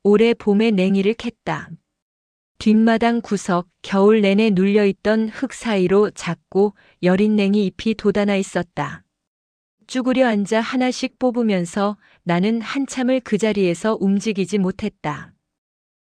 올해 봄에 냉이를 캤다. 뒷마당 구석 겨울 내내 눌려있던 흙 사이로 작고 여린 냉이 잎이 돋아나 있었다. 쭈그려 앉아 하나씩 뽑으면서 나는 한참을 그 자리에서 움직이지 못했다.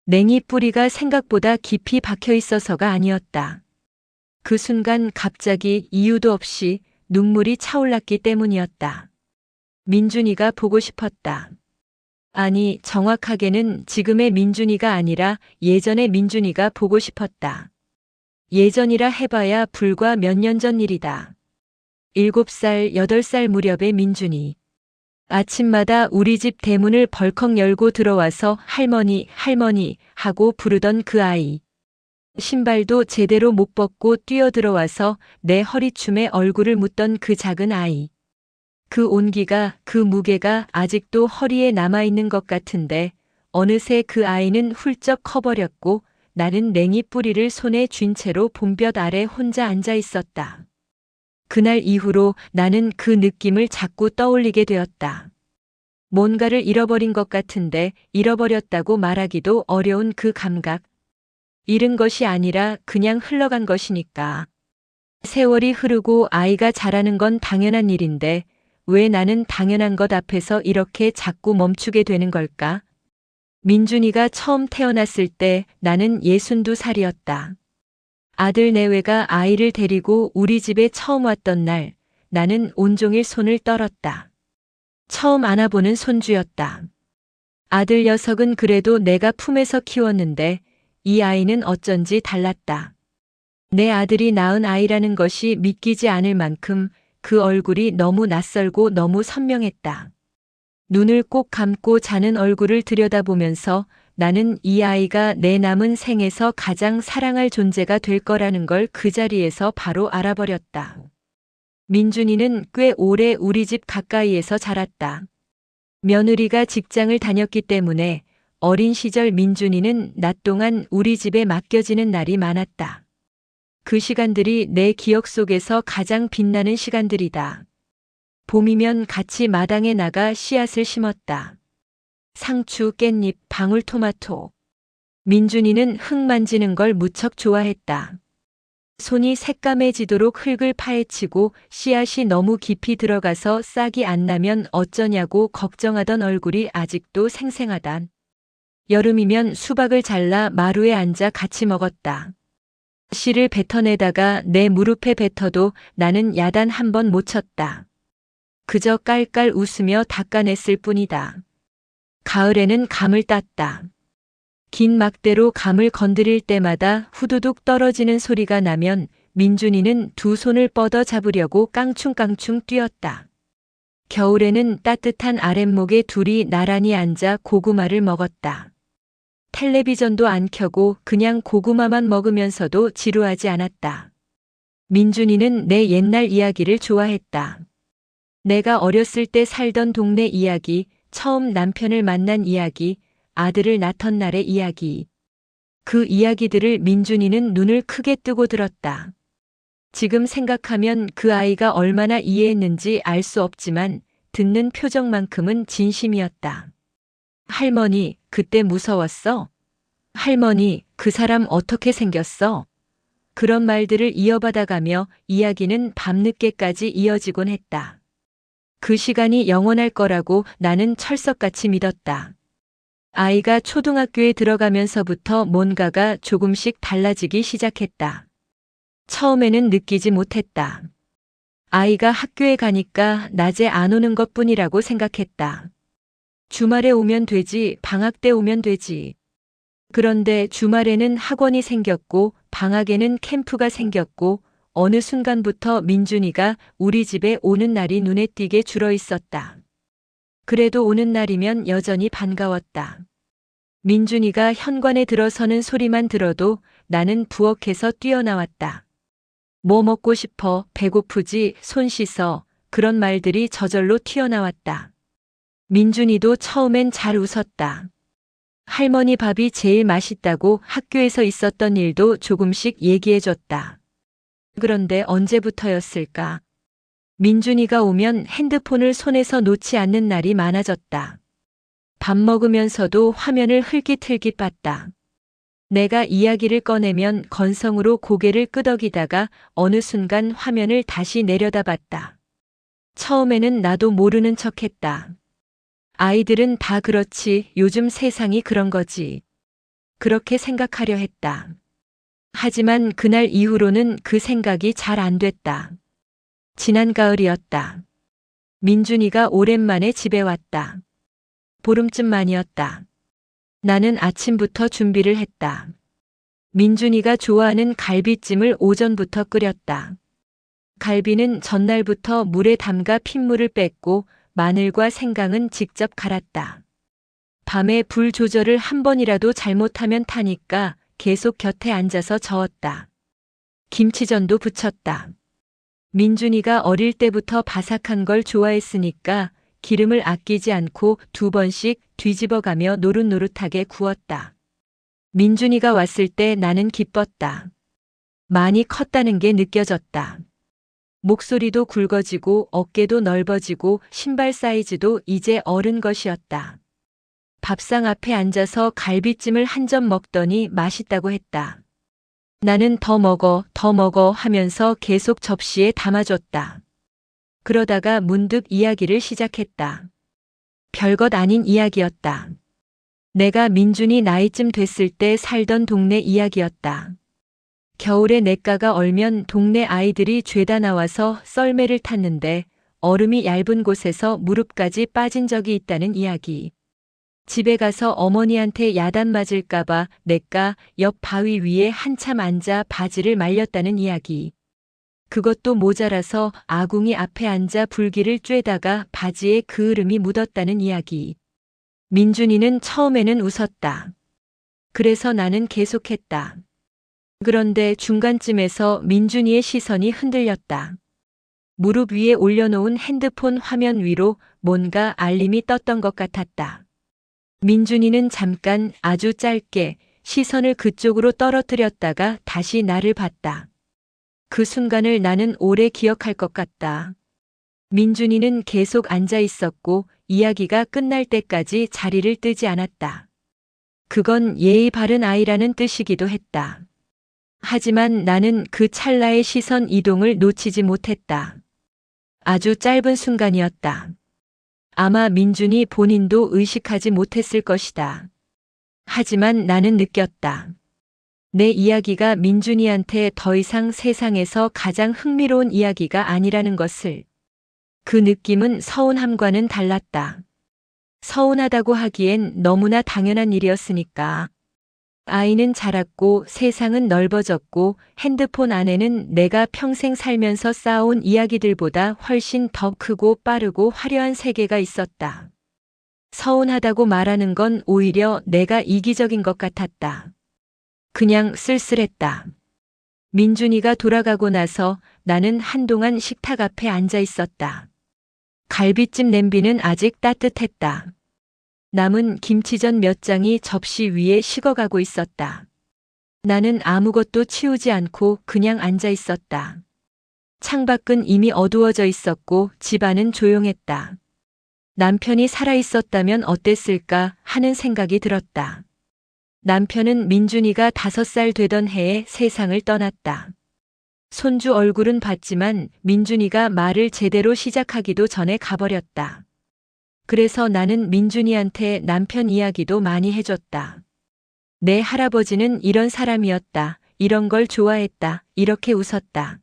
냉이 뿌리가 생각보다 깊이 박혀 있어서가 아니었다. 그 순간 갑자기 이유도 없이 눈물이 차올랐기 때문이었다. 민준이가 보고 싶었다. 아니, 정확하게는 지금의 민준이가 아니라 예전의 민준이가 보고 싶었다. 예전이라 해봐야 불과 몇 년 전 일이다. 7살, 8살 무렵의 민준이. 아침마다 우리 집 대문을 벌컥 열고 들어와서 할머니, 할머니 하고 부르던 그 아이. 신발도 제대로 못 벗고 뛰어들어와서 내 허리춤에 얼굴을 묻던 그 작은 아이. 그 온기가, 그 무게가 아직도 허리에 남아있는 것 같은데 어느새 그 아이는 훌쩍 커버렸고 나는 냉이 뿌리를 손에 쥔 채로 봄볕 아래 혼자 앉아 있었다. 그날 이후로 나는 그 느낌을 자꾸 떠올리게 되었다. 뭔가를 잃어버린 것 같은데 잃어버렸다고 말하기도 어려운 그 감각. 잃은 것이 아니라 그냥 흘러간 것이니까. 세월이 흐르고 아이가 자라는 건 당연한 일인데 왜 나는 당연한 것 앞에서 이렇게 자꾸 멈추게 되는 걸까? 민준이가 처음 태어났을 때 나는 62살이었다. 아들 내외가 아이를 데리고 우리 집에 처음 왔던 날 나는 온종일 손을 떨었다. 처음 안아보는 손주였다. 아들 녀석은 그래도 내가 품에서 키웠는데 이 아이는 어쩐지 달랐다. 내 아들이 낳은 아이라는 것이 믿기지 않을 만큼 그 얼굴이 너무 낯설고 너무 선명했다. 눈을 꼭 감고 자는 얼굴을 들여다보면서 나는 이 아이가 내 남은 생에서 가장 사랑할 존재가 될 거라는 걸 그 자리에서 바로 알아버렸다. 민준이는 꽤 오래 우리 집 가까이에서 자랐다. 며느리가 직장을 다녔기 때문에 어린 시절 민준이는 낮 동안 우리 집에 맡겨지는 날이 많았다. 그 시간들이 내 기억 속에서 가장 빛나는 시간들이다. 봄이면 같이 마당에 나가 씨앗을 심었다. 상추, 깻잎, 방울토마토. 민준이는 흙 만지는 걸 무척 좋아했다. 손이 새까매지도록 흙을 파헤치고 씨앗이 너무 깊이 들어가서 싹이 안 나면 어쩌냐고 걱정하던 얼굴이 아직도 생생하다. 여름이면 수박을 잘라 마루에 앉아 같이 먹었다. 씨를 뱉어내다가 내 무릎에 뱉어도 나는 야단 한 번 못 쳤다. 그저 깔깔 웃으며 닦아냈을 뿐이다. 가을에는 감을 땄다. 긴 막대로 감을 건드릴 때마다 후두둑 떨어지는 소리가 나면 민준이는 두 손을 뻗어 잡으려고 깡충깡충 뛰었다. 겨울에는 따뜻한 아랫목에 둘이 나란히 앉아 고구마를 먹었다. 텔레비전도 안 켜고 그냥 고구마만 먹으면서도 지루하지 않았다. 민준이는 내 옛날 이야기를 좋아했다. 내가 어렸을 때 살던 동네 이야기, 처음 남편을 만난 이야기, 아들을 낳던 날의 이야기. 그 이야기들을 민준이는 눈을 크게 뜨고 들었다. 지금 생각하면 그 아이가 얼마나 이해했는지 알 수 없지만 듣는 표정만큼은 진심이었다. 할머니, 그때 무서웠어? 할머니, 그 사람 어떻게 생겼어? 그런 말들을 이어받아가며 이야기는 밤늦게까지 이어지곤 했다. 그 시간이 영원할 거라고 나는 철석같이 믿었다. 아이가 초등학교에 들어가면서부터 뭔가가 조금씩 달라지기 시작했다. 처음에는 느끼지 못했다. 아이가 학교에 가니까 낮에 안 오는 것뿐이라고 생각했다. 주말에 오면 되지, 방학 때 오면 되지. 그런데 주말에는 학원이 생겼고 방학에는 캠프가 생겼고 어느 순간부터 민준이가 우리 집에 오는 날이 눈에 띄게 줄어 있었다. 그래도 오는 날이면 여전히 반가웠다. 민준이가 현관에 들어서는 소리만 들어도 나는 부엌에서 뛰어나왔다. 뭐 먹고 싶어, 배고프지, 손 씻어, 그런 말들이 저절로 튀어나왔다. 민준이도 처음엔 잘 웃었다. 할머니 밥이 제일 맛있다고 학교에서 있었던 일도 조금씩 얘기해줬다. 그런데 언제부터였을까? 민준이가 오면 핸드폰을 손에서 놓지 않는 날이 많아졌다. 밥 먹으면서도 화면을 흘깃흘깃 봤다. 내가 이야기를 꺼내면 건성으로 고개를 끄덕이다가 어느 순간 화면을 다시 내려다봤다. 처음에는 나도 모르는 척했다. 아이들은 다 그렇지, 요즘 세상이 그런 거지. 그렇게 생각하려 했다. 하지만 그날 이후로는 그 생각이 잘 안 됐다. 지난 가을이었다. 민준이가 오랜만에 집에 왔다. 보름쯤 만이었다. 나는 아침부터 준비를 했다. 민준이가 좋아하는 갈비찜을 오전부터 끓였다. 갈비는 전날부터 물에 담가 핏물을 뺐고 마늘과 생강은 직접 갈았다. 밤에 불 조절을 한 번이라도 잘못하면 타니까 계속 곁에 앉아서 저었다. 김치전도 부쳤다. 민준이가 어릴 때부터 바삭한 걸 좋아했으니까 기름을 아끼지 않고 2번씩 뒤집어가며 노릇노릇하게 구웠다. 민준이가 왔을 때 나는 기뻤다. 많이 컸다는 게 느껴졌다. 목소리도 굵어지고 어깨도 넓어지고 신발 사이즈도 이제 어른 것이었다. 밥상 앞에 앉아서 갈비찜을 한 점 먹더니 맛있다고 했다. 나는 더 먹어 하면서 계속 접시에 담아줬다. 그러다가 문득 이야기를 시작했다. 별것 아닌 이야기였다. 내가 민준이 나이쯤 됐을 때 살던 동네 이야기였다. 겨울에 냇가가 얼면 동네 아이들이 죄다 나와서 썰매를 탔는데 얼음이 얇은 곳에서 무릎까지 빠진 적이 있다는 이야기. 집에 가서 어머니한테 야단 맞을까봐 냇가 옆 바위 위에 한참 앉아 바지를 말렸다는 이야기. 그것도 모자라서 아궁이 앞에 앉아 불길을 쬐다가 바지에 그을음이 묻었다는 이야기. 민준이는 처음에는 웃었다. 그래서 나는 계속했다. 그런데 중간쯤에서 민준이의 시선이 흔들렸다. 무릎 위에 올려놓은 핸드폰 화면 위로 뭔가 알림이 떴던 것 같았다. 민준이는 잠깐 아주 짧게 시선을 그쪽으로 떨어뜨렸다가 다시 나를 봤다. 그 순간을 나는 오래 기억할 것 같다. 민준이는 계속 앉아 있었고 이야기가 끝날 때까지 자리를 뜨지 않았다. 그건 예의 바른 아이라는 뜻이기도 했다. 하지만 나는 그 찰나의 시선 이동을 놓치지 못했다. 아주 짧은 순간이었다. 아마 민준이 본인도 의식하지 못했을 것이다. 하지만 나는 느꼈다. 내 이야기가 민준이한테 더 이상 세상에서 가장 흥미로운 이야기가 아니라는 것을. 그 느낌은 서운함과는 달랐다. 서운하다고 하기엔 너무나 당연한 일이었으니까. 아이는 자랐고 세상은 넓어졌고 핸드폰 안에는 내가 평생 살면서 쌓아온 이야기들보다 훨씬 더 크고 빠르고 화려한 세계가 있었다. 서운하다고 말하는 건 오히려 내가 이기적인 것 같았다. 그냥 쓸쓸했다. 민준이가 돌아가고 나서 나는 한동안 식탁 앞에 앉아 있었다. 갈비찜 냄비는 아직 따뜻했다. 남은 김치전 몇 장이 접시 위에 식어가고 있었다. 나는 아무것도 치우지 않고 그냥 앉아 있었다. 창밖은 이미 어두워져 있었고 집안은 조용했다. 남편이 살아있었다면 어땠을까 하는 생각이 들었다. 남편은 민준이가 5살 되던 해에 세상을 떠났다. 손주 얼굴은 봤지만 민준이가 말을 제대로 시작하기도 전에 가버렸다. 그래서 나는 민준이한테 남편 이야기도 많이 해줬다. 내 할아버지는 이런 사람이었다. 이런 걸 좋아했다. 이렇게 웃었다.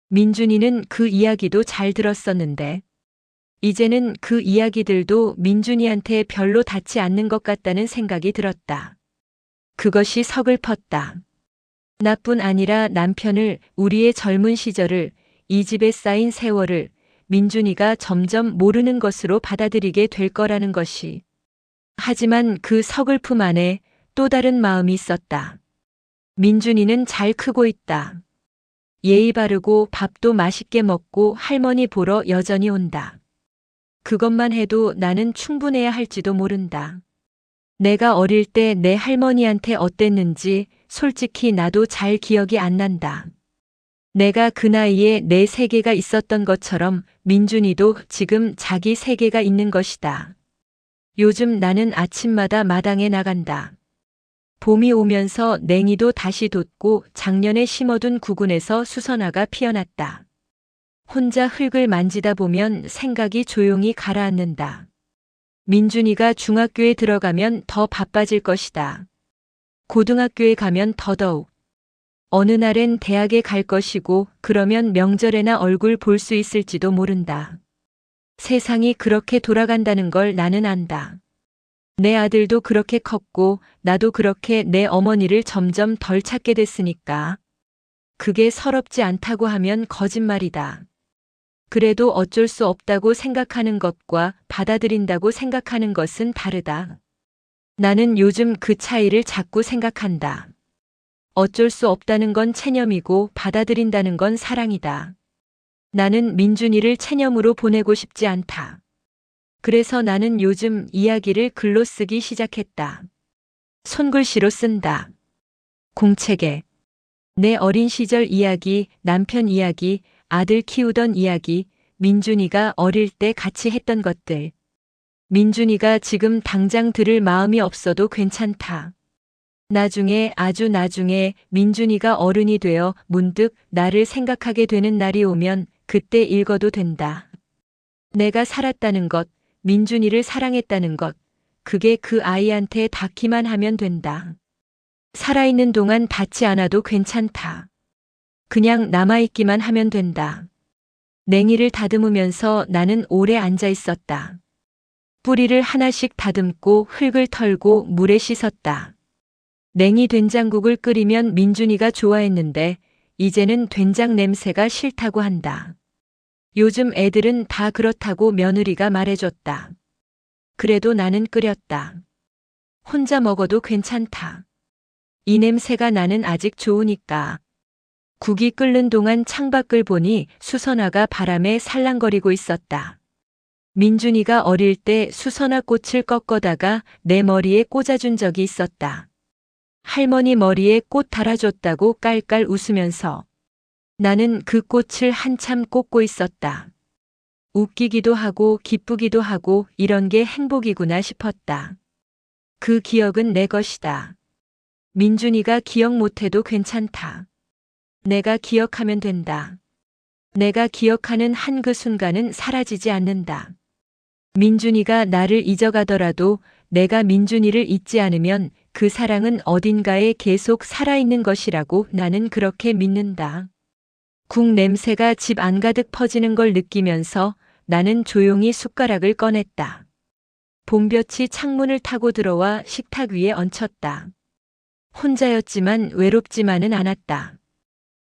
민준이는 그 이야기도 잘 들었었는데 이제는 그 이야기들도 민준이한테 별로 닿지 않는 것 같다는 생각이 들었다. 그것이 서글펐다. 나뿐 아니라 남편을, 우리의 젊은 시절을, 이 집에 쌓인 세월을 민준이가 점점 모르는 것으로 받아들이게 될 거라는 것이. 하지만 그 서글픔 안에 또 다른 마음이 있었다. 민준이는 잘 크고 있다. 예의 바르고 밥도 맛있게 먹고 할머니 보러 여전히 온다. 그것만 해도 나는 충분해야 할지도 모른다. 내가 어릴 때 내 할머니한테 어땠는지 솔직히 나도 잘 기억이 안 난다. 내가 그 나이에 내 세계가 있었던 것처럼 민준이도 지금 자기 세계가 있는 것이다. 요즘 나는 아침마다 마당에 나간다. 봄이 오면서 냉이도 다시 돋고 작년에 심어둔 구근에서 수선화가 피어났다. 혼자 흙을 만지다 보면 생각이 조용히 가라앉는다. 민준이가 중학교에 들어가면 더 바빠질 것이다. 고등학교에 가면 더더욱. 어느 날엔 대학에 갈 것이고 그러면 명절에나 얼굴 볼 수 있을지도 모른다. 세상이 그렇게 돌아간다는 걸 나는 안다. 내 아들도 그렇게 컸고 나도 그렇게 내 어머니를 점점 덜 찾게 됐으니까. 그게 서럽지 않다고 하면 거짓말이다. 그래도 어쩔 수 없다고 생각하는 것과 받아들인다고 생각하는 것은 다르다. 나는 요즘 그 차이를 자꾸 생각한다. 어쩔 수 없다는 건 체념이고 받아들인다는 건 사랑이다. 나는 민준이를 체념으로 보내고 싶지 않다. 그래서 나는 요즘 이야기를 글로 쓰기 시작했다. 손글씨로 쓴다. 공책에. 내 어린 시절 이야기, 남편 이야기, 아들 키우던 이야기, 민준이가 어릴 때 같이 했던 것들. 민준이가 지금 당장 들을 마음이 없어도 괜찮다. 나중에, 아주 나중에 민준이가 어른이 되어 문득 나를 생각하게 되는 날이 오면 그때 읽어도 된다. 내가 살았다는 것, 민준이를 사랑했다는 것, 그게 그 아이한테 닿기만 하면 된다. 살아있는 동안 닿지 않아도 괜찮다. 그냥 남아있기만 하면 된다. 냉이를 다듬으면서 나는 오래 앉아 있었다. 뿌리를 하나씩 다듬고 흙을 털고 물에 씻었다. 냉이 된장국을 끓이면 민준이가 좋아했는데 이제는 된장 냄새가 싫다고 한다. 요즘 애들은 다 그렇다고 며느리가 말해줬다. 그래도 나는 끓였다. 혼자 먹어도 괜찮다. 이 냄새가 나는 아직 좋으니까. 국이 끓는 동안 창밖을 보니 수선화가 바람에 살랑거리고 있었다. 민준이가 어릴 때 수선화 꽃을 꺾어다가 내 머리에 꽂아준 적이 있었다. 할머니 머리에 꽃 달아줬다고 깔깔 웃으면서 나는 그 꽃을 한참 꽂고 있었다. 웃기기도 하고 기쁘기도 하고 이런 게 행복이구나 싶었다. 그 기억은 내 것이다. 민준이가 기억 못해도 괜찮다. 내가 기억하면 된다. 내가 기억하는 한 그 순간은 사라지지 않는다. 민준이가 나를 잊어가더라도 내가 민준이를 잊지 않으면 그 사랑은 어딘가에 계속 살아있는 것이라고 나는 그렇게 믿는다. 국 냄새가 집 안가득 퍼지는 걸 느끼면서 나는 조용히 숟가락을 꺼냈다. 봄볕이 창문을 타고 들어와 식탁 위에 얹혔다. 혼자였지만 외롭지만은 않았다.